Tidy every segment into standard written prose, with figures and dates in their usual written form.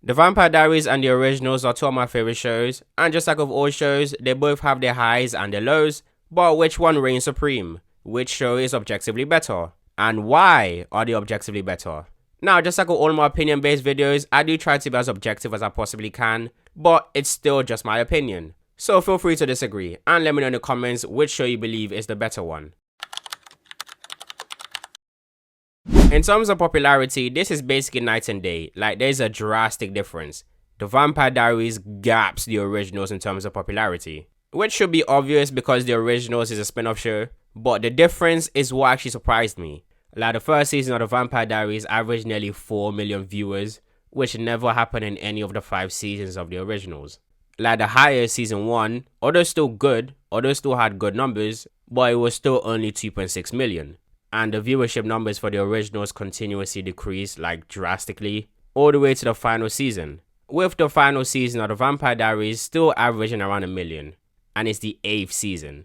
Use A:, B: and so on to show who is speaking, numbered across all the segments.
A: The Vampire Diaries and the originals are two of my favorite shows, and just like with all shows, they both have their highs and their lows, but which one reigns supreme? Which show is objectively better? And why are they objectively better? Now, just like with all my opinion-based videos, I do try to be as objective as I possibly can, but it's still just my opinion. So feel free to disagree, and let me know in the comments which show you believe is the better one. In terms of popularity, this is basically night and day. Like, there's a drastic difference. The Vampire Diaries gaps the originals in terms of popularity, which should be obvious because the originals is a spin-off show, but the difference is what actually surprised me. Like, the first season of the Vampire Diaries averaged nearly 4 million viewers, which never happened in any of the 5 seasons of the originals. Like, the highest season 1, although still good, although still had good numbers, but it was still only 2.6 million. And the viewership numbers for the originals continuously decreased, like, drastically, all the way to the final season, with the final season of the Vampire Diaries still averaging around 1 million, and it's the 8th season.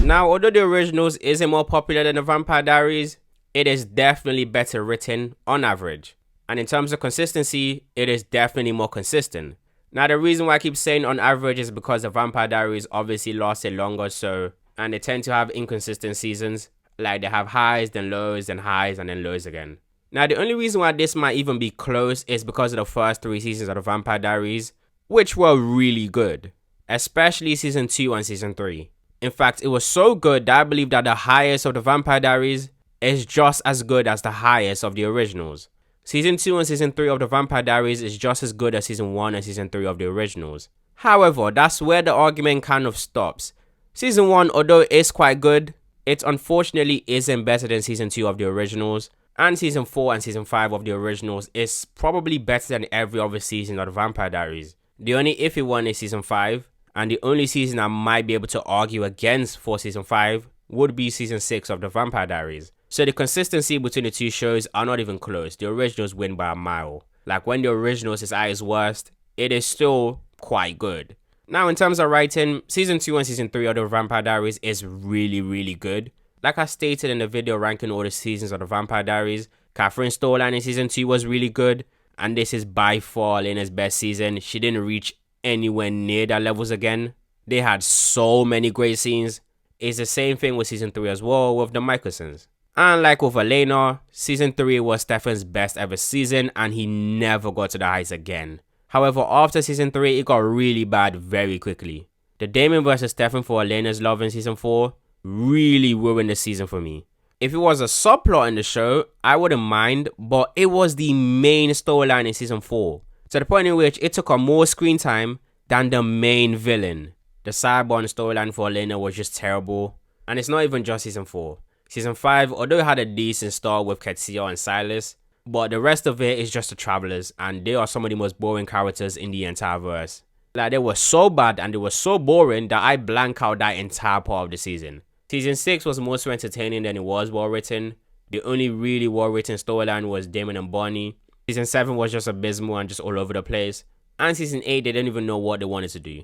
A: Now, although the originals isn't more popular than the Vampire Diaries, it is definitely better written on average. And in terms of consistency, it is definitely more consistent. Now, the reason why I keep saying on average is because the Vampire Diaries obviously lasted longer, and they tend to have inconsistent seasons. Like, they have highs, then lows, then highs, and then lows again. Now, the only reason why this might even be close is because of the first 3 seasons of the Vampire Diaries, which were really good, especially season 2 and season 3. In fact, it was so good that I believe that the highest of the Vampire Diaries is just as good as the highest of the originals. Season 2 and season 3 of the Vampire Diaries is just as good as season 1 and season 3 of the originals. However, that's where the argument kind of stops. Season 1, although it is quite good, it unfortunately isn't better than season 2 of the originals, and season 4 and season 5 of the originals is probably better than every other season of the Vampire Diaries. The only iffy one is season 5, and the only season I might be able to argue against for season 5 would be season 6 of the Vampire Diaries. So the consistency between the two shows are not even close. The originals win by a mile. Like, when the originals is at its worst, it is still quite good. Now, in terms of writing, season 2 and season 3 of the Vampire Diaries is really good. Like I stated in the video ranking all the seasons of the Vampire Diaries, Katherine's storyline in season 2 was really good, and this is by far Elena's best season. She didn't reach anywhere near their levels again. They had so many great scenes. It's the same thing with season 3 as well with the Mikaelsons. And like with Elena, season 3 was Stefan's best ever season, and he never got to the heights again. However, after season 3, it got really bad very quickly. The Damon versus Stefan for Elena's love in season 4 really ruined the season for me. If it was a subplot in the show, I wouldn't mind, but it was the main storyline in season 4, to the point in which it took up more screen time than the main villain. The Cyborg storyline for Elena was just terrible, and it's not even just season 4. Season 5, although it had a decent start with Ketsia and Silas, but the rest of it is just the Travelers, and they are some of the most boring characters in the entire verse. Like, they were so bad and they were so boring that I blank out that entire part of the season. Season 6 was more so entertaining than it was well written. The only really well written storyline was Damon and Bonnie. Season 7 was just abysmal and just all over the place. And season 8, they didn't even know what they wanted to do.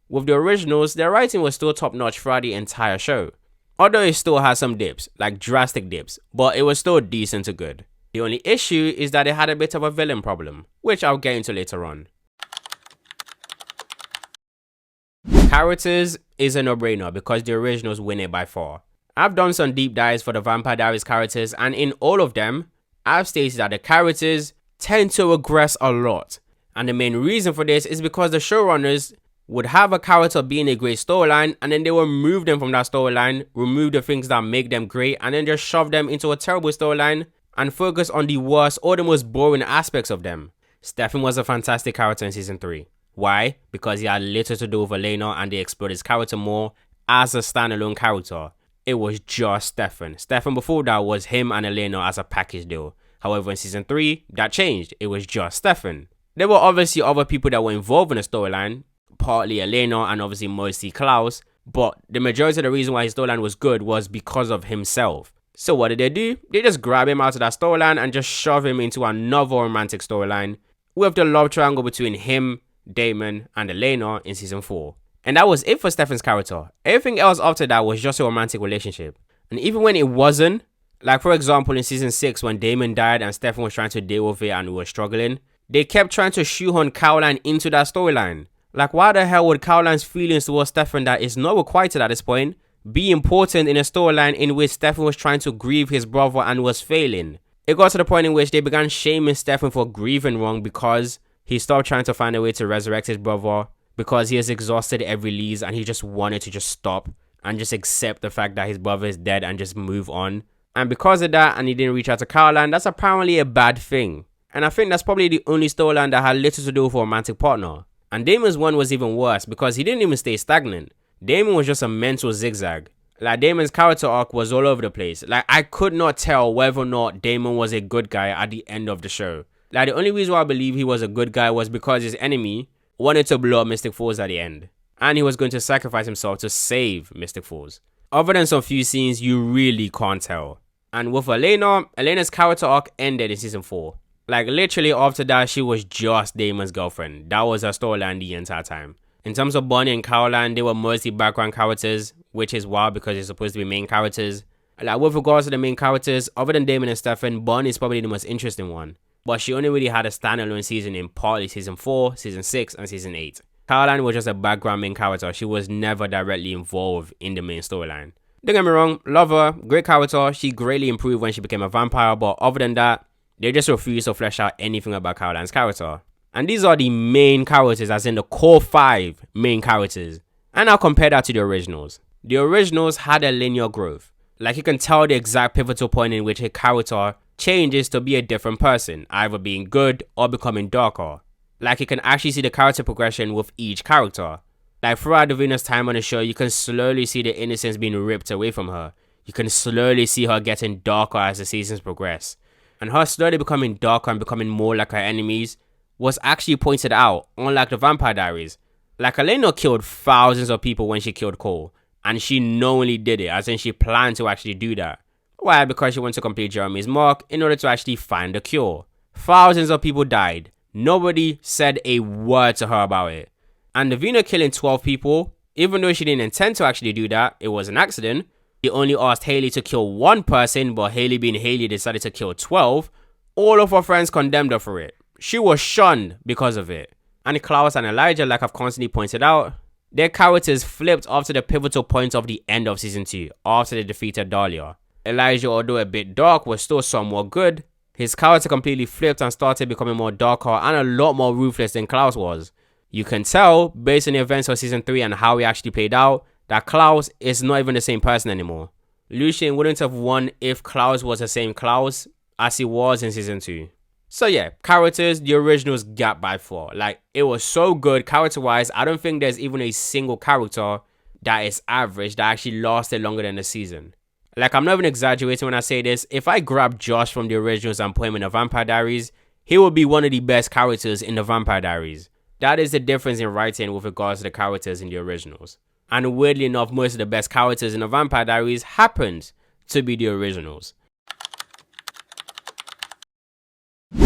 A: With the originals, their writing was still top notch throughout the entire show. Although it still had some dips, like drastic dips, but it was still decent to good. The only issue is that it had a bit of a villain problem, which I'll get into later on. Characters is a no-brainer because the originals win it by far. I've done some deep dives for the Vampire Diaries characters, and in all of them, I've stated that the characters tend to regress a lot. And the main reason for this is because the showrunners would have a character being a great storyline, and then they will remove them from that storyline, remove the things that make them great, and then just shove them into a terrible storyline and focus on the worst or the most boring aspects of them. Stefan was a fantastic character in season 3. Why? Because he had little to do with Elena, and they explored his character more as a standalone character. It was just Stefan. Stefan before that was him and Elena as a package deal. However, in season 3, that changed. It was just Stefan. There were obviously other people that were involved in the storyline, partly Elena and obviously mostly Klaus, but the majority of the reason why his storyline was good was because of himself. So what did they do? They just grab him out of that storyline and just shove him into another romantic storyline with the love triangle between him, Damon, and Elena in season 4. And that was it for Stefan's character. Everything else after that was just a romantic relationship. And even when it wasn't, Like for example in season 6 when Damon died and Stefan was trying to deal with it and was struggling, they kept trying to shoehorn Caroline into that storyline. Like why the hell would Caroline's feelings towards Stefan that is not requited at this point be important in a storyline in which Stefan was trying to grieve his brother and was failing? It got to the point in which they began shaming Stefan for grieving wrong because he stopped trying to find a way to resurrect his brother, because he has exhausted every release and he just wanted to just stop and just accept the fact that his brother is dead and just move on. And because of that, and he didn't reach out to Caroline, that's apparently a bad thing. And I think that's probably the only storyline that had little to do with a romantic partner. And Damon's one was even worse because he didn't even stay stagnant. Damon was just a mental zigzag. Like Damon's character arc was all over the place. Like I could not tell whether or not Damon was a good guy at the end of the show. Like the only reason why I believe he was a good guy was because his enemy wanted to blow up Mystic Falls at the end. And he was going to sacrifice himself to save Mystic Falls. Other than some few scenes, you really can't tell. And with Elena's character arc ended in season 4. Like literally after that, she was just Damon's girlfriend. That was her storyline the entire time. In terms of Bonnie and Caroline, they were mostly background characters, which is wild because they're supposed to be main characters. Like with regards to the main characters, other than Damon and Stefan, Bonnie is probably the most interesting one. But she only really had a standalone season in partly season 4, season 6, and season 8. Caroline was just a background main character. She was never directly involved in the main storyline. Don't get me wrong, love her, great character. She greatly improved when she became a vampire, but other than that, they just refused to flesh out anything about Caroline's character. And these are the main characters, as in the core 5 main characters. And I'll compare that to the originals. The originals had a linear growth. Like you can tell the exact pivotal point in which a character changes to be a different person, either being good or becoming darker. Like you can actually see the character progression with each character. Like throughout Davina's time on the show, you can slowly see the innocence being ripped away from her. You can slowly see her getting darker as the seasons progress. And her slowly becoming darker and becoming more like her enemies was actually pointed out, unlike the Vampire Diaries. Like Elena killed thousands of people when she killed Kol, and she knowingly did it, as in she planned to actually do that. Why? Because she wanted to complete Jeremy's mark in order to actually find a cure. Thousands of people died. Nobody said a word to her about it. And Davina killing 12 people, even though she didn't intend to actually do that, it was an accident. He only asked Hayley to kill one person, but Hayley being Hayley decided to kill 12. All of her friends condemned her for it. She was shunned because of it. And Klaus and Elijah, like I've constantly pointed out, their characters flipped after the pivotal point of the end of season 2, after they defeated Dahlia. Elijah, although a bit dark, was still somewhat good. His character completely flipped and started becoming more darker and a lot more ruthless than Klaus was. You can tell, based on the events of season 3 and how he actually played out, that Klaus is not even the same person anymore. Lucien wouldn't have won if Klaus was the same Klaus as he was in season 2. So yeah, characters, the originals got by far. Like, it was so good character-wise, I don't think there's even a single character that is average that actually lasted longer than the season. Like, I'm not even exaggerating when I say this. If I grab Josh from the originals and put him in the Vampire Diaries, he would be one of the best characters in the Vampire Diaries. That is the difference in writing with regards to the characters in the originals. And weirdly enough, most of the best characters in the Vampire Diaries happened to be the originals.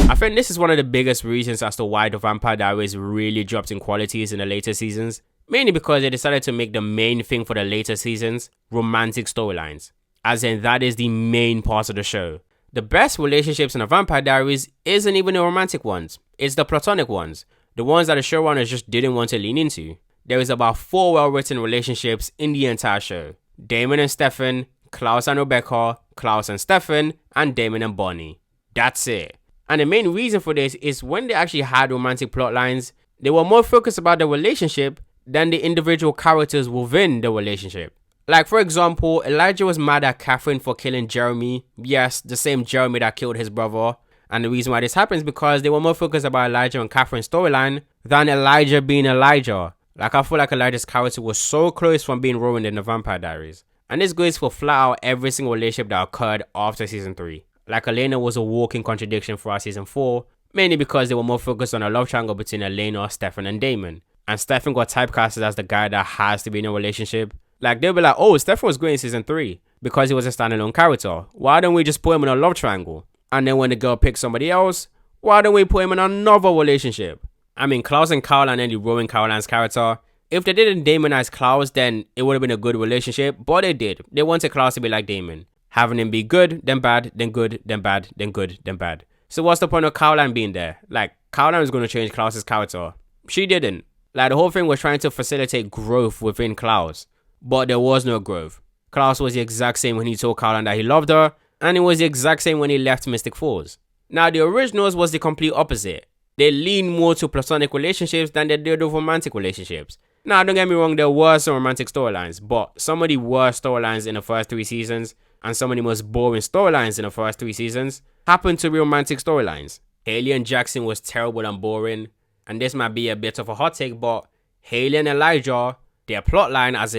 A: I think this is one of the biggest reasons as to why the Vampire Diaries really dropped in qualities in the later seasons. Mainly because they decided to make the main thing for the later seasons romantic storylines. As in, that is the main part of the show. The best relationships in the Vampire Diaries isn't even the romantic ones. It's the platonic ones. The ones that the showrunners just didn't want to lean into. There is about 4 well-written relationships in the entire show. Damon and Stefan, Klaus and Rebecca, Klaus and Stefan, and Damon and Bonnie. That's it. And the main reason for this is when they actually had romantic plot lines, they were more focused about the relationship than the individual characters within the relationship. Like for example, Elijah was mad at Katherine for killing Jeremy. Yes, the same Jeremy that killed his brother. And the reason why this happens is because they were more focused about Elijah and Katherine's storyline than Elijah being Elijah. Like I feel like Elijah's character was so close from being ruined in the Vampire Diaries. And this goes for flat out every single relationship that occurred after season 3. Like Elena was a walking contradiction throughout season 4, mainly because they were more focused on a love triangle between Elena, Stefan and Damon. And Stefan got typecasted as the guy that has to be in a relationship. Like they'll be like, oh, Stefan was great in season 3 because he was a standalone character. Why don't we just put him in a love triangle? And then when the girl picks somebody else, why don't we put him in another relationship? I mean, Klaus and Caroline ended ruining Caroline's character. If they didn't demonize Klaus, then it would have been a good relationship, but they did. They wanted Klaus to be like Damon. Having him be good, then bad, then good, then bad, then good, then bad. So what's the point of Caroline being there? Like, Caroline was going to change Klaus's character. She didn't. Like, the whole thing was trying to facilitate growth within Klaus. But there was no growth. Klaus was the exact same when he told Caroline that he loved her, and it was the exact same when he left Mystic Falls. Now, the originals was the complete opposite. They leaned more to platonic relationships than they did with romantic relationships. Now, don't get me wrong, there were some romantic storylines, but some of the worst storylines in the first 3 seasons, and some of the most boring storylines in the first 3 seasons, happened to be romantic storylines. Hayley and Jackson was terrible and boring, and this might be a bit of a hot take, but Hayley and Elijah, their plotline, as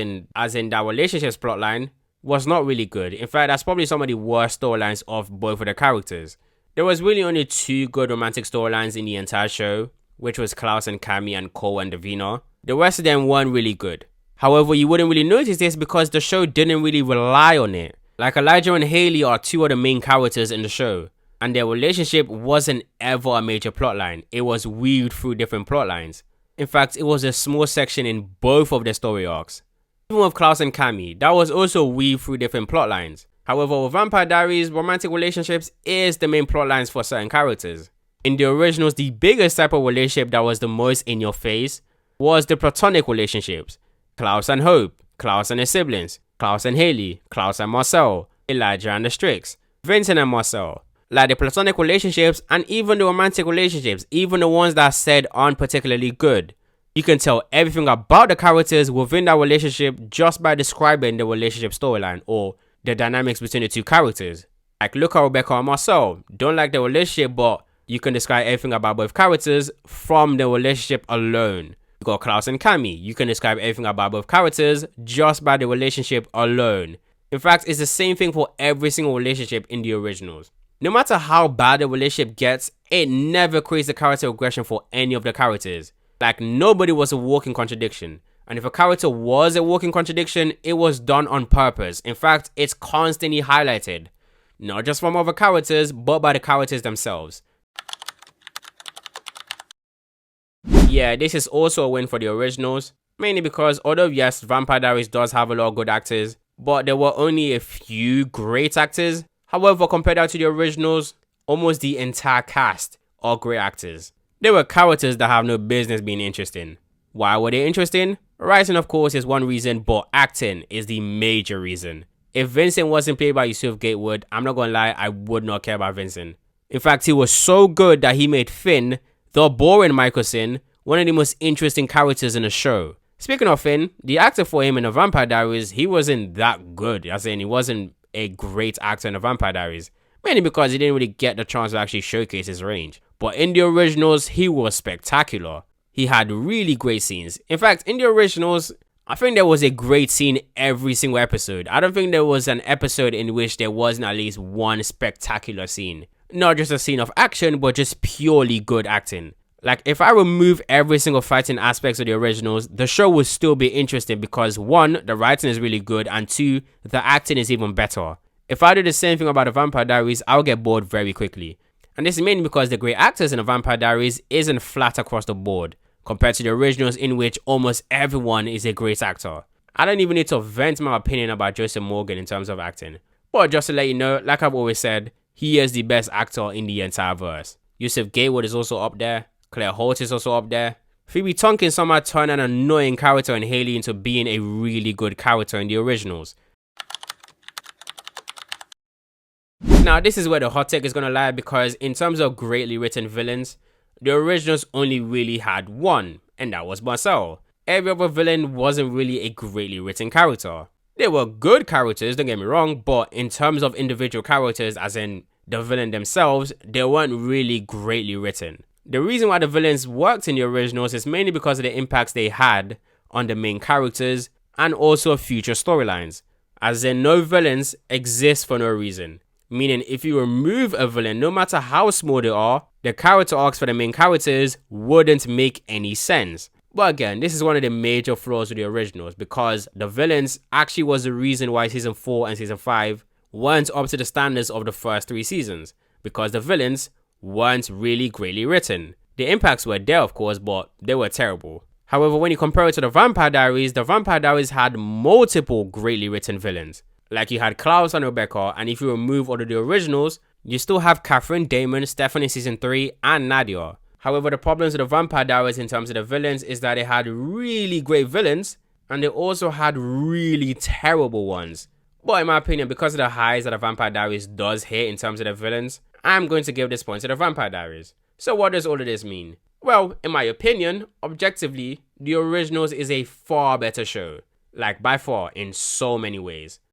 A: in that relationship's plotline, was not really good. In fact, that's probably some of the worst storylines of both of the characters. There was really only 2 good romantic storylines in the entire show, which was Klaus and Cammy and Kol and Davina. The rest of them weren't really good. However, you wouldn't really notice this because the show didn't really rely on it. Like, Elijah and Hayley are 2 of the main characters in the show, and their relationship wasn't ever a major plotline. It was weaved through different plotlines. In fact, it was a small section in both of their story arcs. Even with Klaus and Cammy, that was also weaved through different plotlines. However, with Vampire Diaries, romantic relationships is the main plotlines for certain characters. In the originals, the biggest type of relationship that was the most in your face was the platonic relationships. Klaus and Hope, Klaus and his siblings, Klaus and Hayley, Klaus and Marcel, Elijah and the Strix, Vincent and Marcel. Like, the platonic relationships and even the romantic relationships, even the ones that said aren't particularly good. You can tell everything about the characters within that relationship just by describing the relationship storyline or the dynamics between the 2 characters. Like, look at Rebecca and Marcel. Don't like the relationship, but you can describe everything about both characters from the relationship alone. You got Klaus and Cammy. You can describe everything about both characters just by the relationship alone. In fact, it's the same thing for every single relationship in the originals. No matter how bad the relationship gets, it never creates a character regression for any of the characters. Like, nobody was a walking contradiction. And if a character was a walking contradiction, it was done on purpose. In fact, it's constantly highlighted. Not just from other characters, but by the characters themselves. Yeah, this is also a win for the originals. Mainly because, although yes, Vampire Diaries does have a lot of good actors, but there were only a few great actors. However, compared out to the originals, almost the entire cast are great actors. They were characters that have no business being interesting. Why were they interesting? Writing, of course, is one reason, but acting is the major reason. If Vincent wasn't played by Yusuf Gatewood, I'm not gonna lie, I would not care about Vincent. In fact, he was so good that he made Finn, the boring Mikaelson, one of the most interesting characters in the show. Speaking of Finn, the actor for him in the Vampire Diaries, he wasn't that good. As in, he wasn't a great actor in the Vampire Diaries. Mainly because he didn't really get the chance to actually showcase his range. But in the originals, he was spectacular. He had really great scenes. In fact, in the originals, I think there was a great scene every single episode. I don't think there was an episode in which there wasn't at least one spectacular scene. Not just a scene of action, but just purely good acting. Like, if I remove every single fighting aspects of the originals, the show would still be interesting because 1, the writing is really good, and 2, the acting is even better. If I do the same thing about the Vampire Diaries, I'll get bored very quickly. And this is mainly because the great actors in the Vampire Diaries isn't flat across the board, compared to the originals in which almost everyone is a great actor. I don't even need to vent my opinion about Joseph Morgan in terms of acting. But just to let you know, like I've always said, he is the best actor in the entire verse. Yusuf Gatewood is also up there. Claire Holt is also up there. Phoebe Tonkin somehow turned an annoying character in Hayley into being a really good character in the originals. Now, this is where the hot take is gonna lie, because in terms of greatly written villains, the originals only really had one, and that was Marcel. Every other villain wasn't really a greatly written character. They were good characters, don't get me wrong, but in terms of individual characters, as in the villain themselves, they weren't really greatly written. The reason why the villains worked in the originals is mainly because of the impacts they had on the main characters and also future storylines. As in, no villains exist for no reason. Meaning, if you remove a villain, no matter how small they are, the character arcs for the main characters wouldn't make any sense. But again, this is one of the major flaws with the originals, because the villains actually was the reason why season 4 and season 5 weren't up to the standards of the first 3 seasons, because the villains weren't really greatly written. The impacts were there, of course, but they were terrible. However, when you compare it to the Vampire Diaries had multiple greatly written villains. Like you had Klaus and Rebecca, and if you remove all of the originals, you still have Katherine, Damon, Stefan in season 3, and Nadia. However, the problems with the Vampire Diaries in terms of the villains is that they had really great villains, and they also had really terrible ones. But in my opinion, because of the highs that the Vampire Diaries does hit in terms of the villains, I'm going to give this point to the Vampire Diaries. So what does all of this mean? Well, in my opinion, objectively, the originals is a far better show. Like by far, in so many ways.